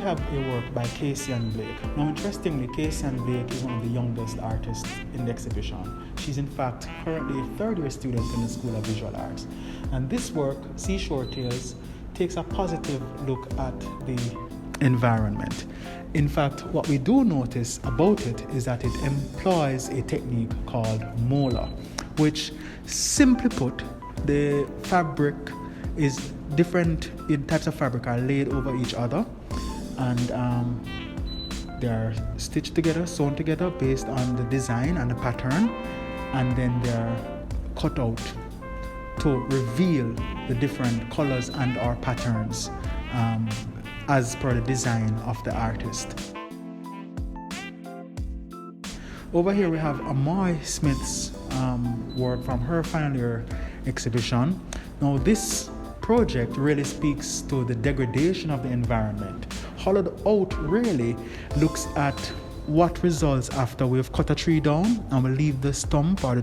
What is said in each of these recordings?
have a work by Kacy-Ann. Now, interestingly, Kacy-Ann is one of the youngest artists in the exhibition. She's in fact currently a third-year student in the School of Visual Arts. And this work, Seashore Tales, takes a positive look at the environment. In fact, what we do notice about it is that it employs a technique called mola, which, simply put, the fabric is different types of fabric are laid over each other, and they are stitched together, sewn together based on the design and the pattern, and then they are cut out to reveal the different colors and or patterns as per the design of the artist. Over here we have Amoy Smith's work from her final year exhibition. Now this project really speaks to the degradation of the environment. Hollowed Out really looks at what results after we've cut a tree down and we leave the stump or the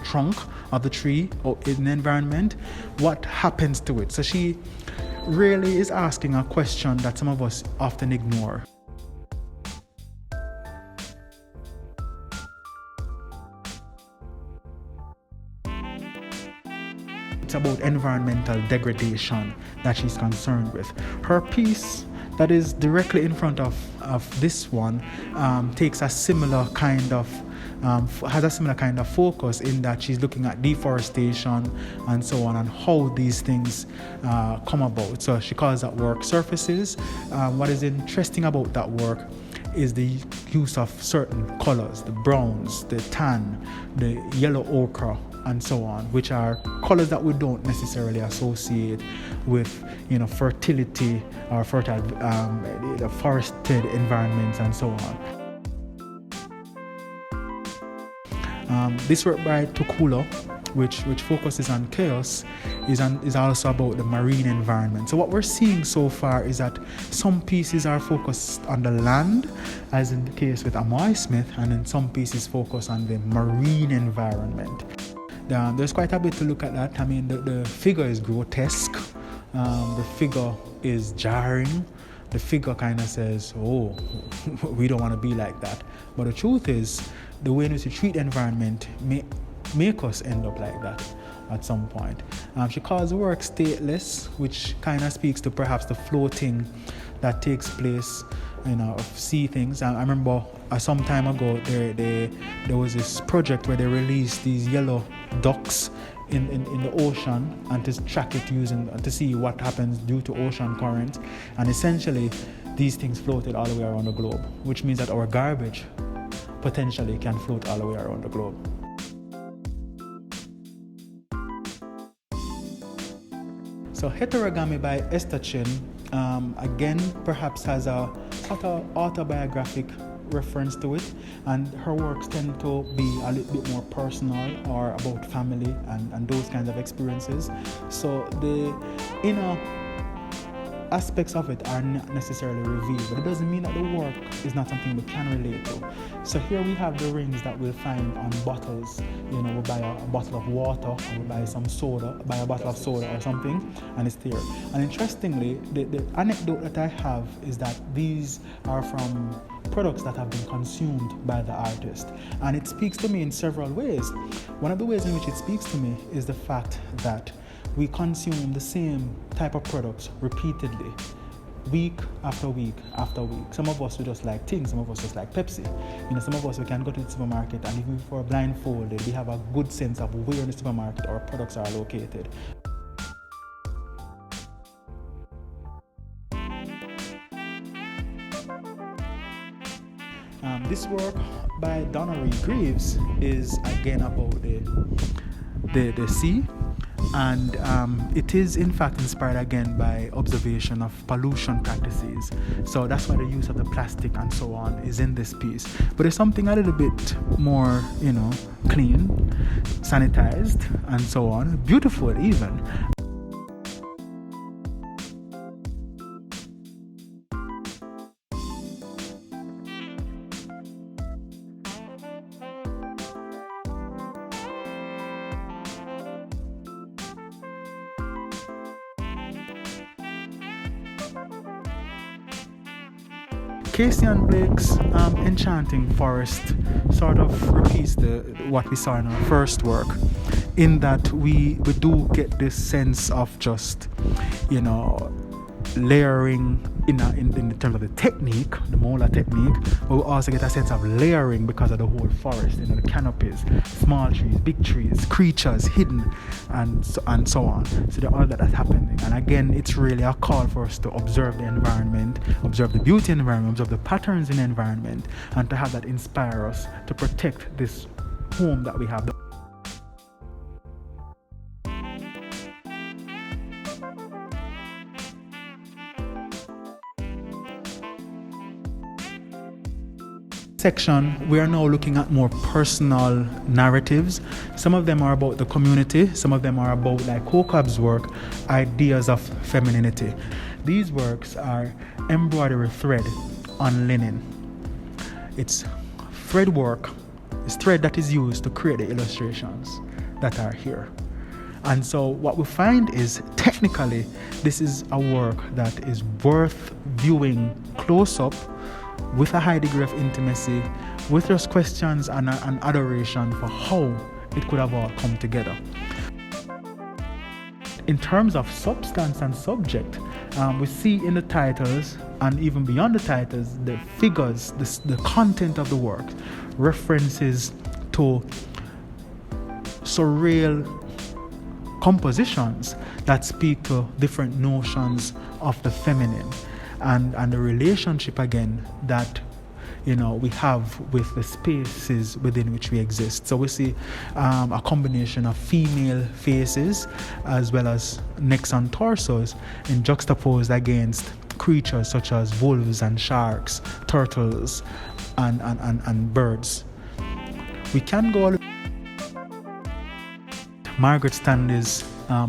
trunk of the tree in the environment. What happens to it? So she really is asking a question that some of us often ignore. It's about environmental degradation that she's concerned with. Her piece that is directly in front of this one takes a similar kind of has a similar kind of focus, in that she's looking at deforestation and so on, and how these things come about. So she calls that work Surfaces. What is interesting about that work is the use of certain colors, the browns, the tan, the yellow ochre, and so on, which are colors that we don't necessarily associate with, fertility or fertile, forested environments and so on. This work by Tukula, which focuses on chaos, is also about the marine environment. So what we're seeing so far is that some pieces are focused on the land, as in the case with Amoy Smith, and then some pieces focus on the marine environment. There's quite a bit to look at that. I mean, the figure is grotesque. The figure is jarring. The figure kind of says, oh, we don't want to be like that. But the truth is, the way in which we treat the environment may make us end up like that at some point. She calls the work stateless, which kind of speaks to perhaps the floating that takes place, of sea things. I remember some time ago there was this project where they released these yellow ducks in the ocean, and to track it to see what happens due to ocean currents. And essentially these things floated all the way around the globe, which means that our garbage potentially can float all the way around the globe. So Heterogamy by Esther again perhaps has a sort of autobiographic reference to it, and her works tend to be a little bit more personal or about family and those kinds of experiences. So the inner aspects of it are not necessarily revealed, but it doesn't mean that the work is not something we can relate to. So here we have the rings that we'll find on bottles. We buy a bottle of water, or we buy a bottle of soda or something, and it's there. And interestingly, the anecdote that I have is that these are from products that have been consumed by the artist, and it speaks to me in several ways. One of the ways in which it speaks to me is the fact that we consume the same type of products repeatedly, week after week after week. Some of us, we just like things, some of us just like Pepsi. Some of us, we can go to the supermarket, and even if we're blindfolded, we have a good sense of where in the supermarket our products are located. This work by Danaree Greaves is again about the sea, and it is in fact inspired again by observation of pollution practices. So that's why the use of the plastic and so on is in this piece. But it's something a little bit more, clean, sanitized, and so on. Beautiful even. Kacy-Ann Blake's Enchanting Forest sort of repeats what we saw in our first work, in that we do get this sense of just, layering in terms of the technique, the molar technique, but we also get a sense of layering because of the whole forest, the canopies, small trees, big trees, creatures hidden, and so on. So all that's happening. And again, it's really a call for us to observe the environment, observe the beauty in the environment, observe the patterns in the environment, and to have that inspire us to protect this home that we have. Section, we are now looking at more personal narratives. Some of them are about the community, some of them are about, like Kokab's work, ideas of femininity. These works are embroidery thread on linen. It's thread work, it's thread that is used to create the illustrations that are here. And so what we find is, technically, this is a work that is worth viewing close up, with a high degree of intimacy, with just questions and adoration for how it could have all come together. In terms of substance and subject, we see in the titles, and even beyond the titles, the figures, the content of the work, references to surreal compositions that speak to different notions of the feminine. And the relationship again that we have with the spaces within which we exist. So we see a combination of female faces as well as necks and torsos in juxtaposed against creatures such as wolves and sharks, turtles and birds. We can go Margaret Stanley's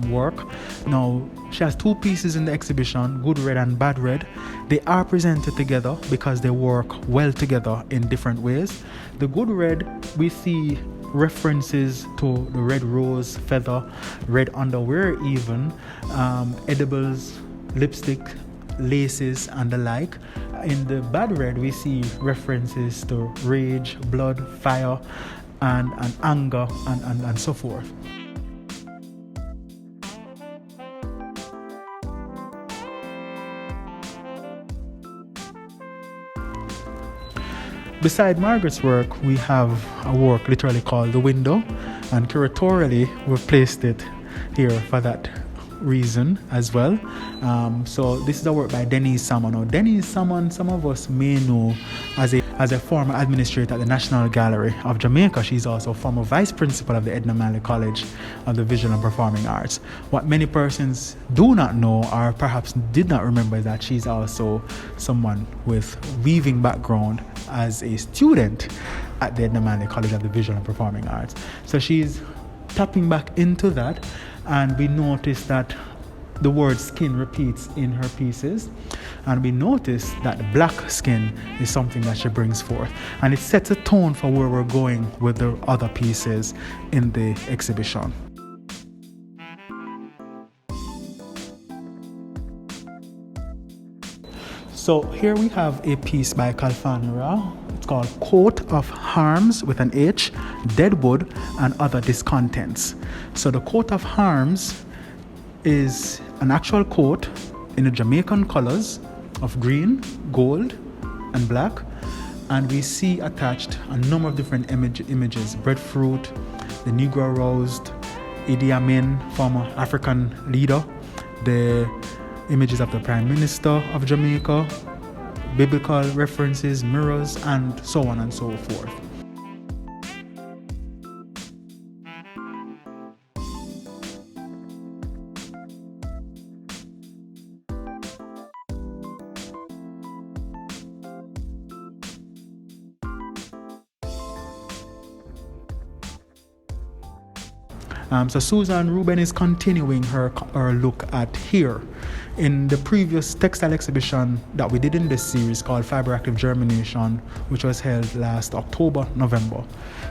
work. Now, she has two pieces in the exhibition, Good Red and Bad Red. They are presented together because they work well together in different ways. The Good Red, we see references to the red rose feather, red underwear even, edibles, lipstick, laces and the like. In the Bad Red, we see references to rage, blood, fire, and anger and so forth. Beside Margaret's work, we have a work literally called The Window, and curatorially we've placed it here for that reason as well. So this is a work by Denise Salmon. Now, Denise Salmon, some of us may know as a former administrator at the National Gallery of Jamaica. She's also former vice principal of the Edna Manley College of the Visual and Performing Arts. What many persons do not know, or perhaps did not remember, is that she's also someone with weaving background as a student at the Edna Manley College of the Visual and Performing Arts. So she's tapping back into that, and we notice that the word skin repeats in her pieces, and we notice that the black skin is something that she brings forth, and it sets a tone for where we're going with the other pieces in the exhibition. So here we have a piece by Khalfani Ra. It's called Coat of Harms with an H, Deadwood and Other Discontents. So the coat of harms is an actual coat in the Jamaican colors of green, gold and black, and we see attached a number of different images: breadfruit, the Negro roast, Idi Amin, former African leader, the images of the Prime Minister of Jamaica, biblical references, mirrors, and so on and so forth. So Susan Reuben is continuing her look at here. In the previous textile exhibition that we did in this series called Fiber Active Germination, which was held last October, November,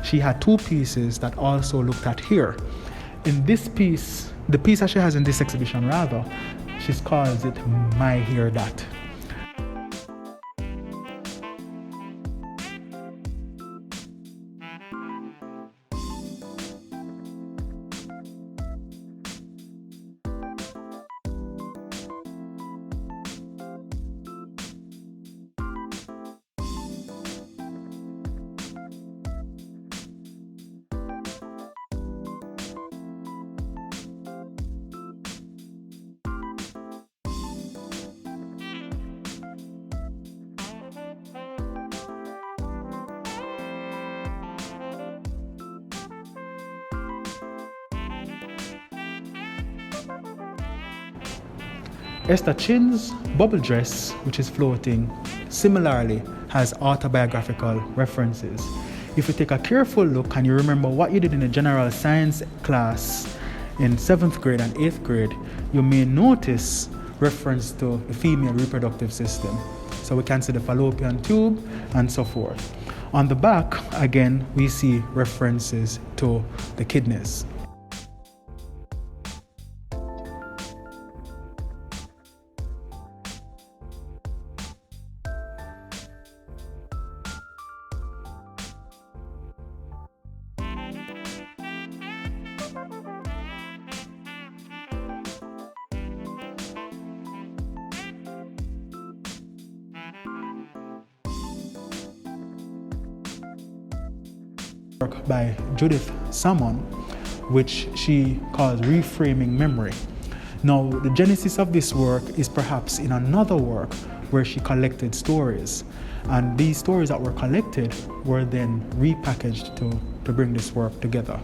she had two pieces that also looked at here. In this piece, the piece that she has in this exhibition rather, she calls it My Hair That. Esther Chin's bubble dress, which is floating, similarly has autobiographical references. If you take a careful look and you remember what you did in a general science class in 7th grade and 8th grade, you may notice reference to the female reproductive system. So we can see the fallopian tube and so forth. On the back, again, we see references to the kidneys. Work by Judith Salmon, which she calls Reframing Memory. Now, the genesis of this work is perhaps in another work where she collected stories, and these stories that were collected were then repackaged to bring this work together.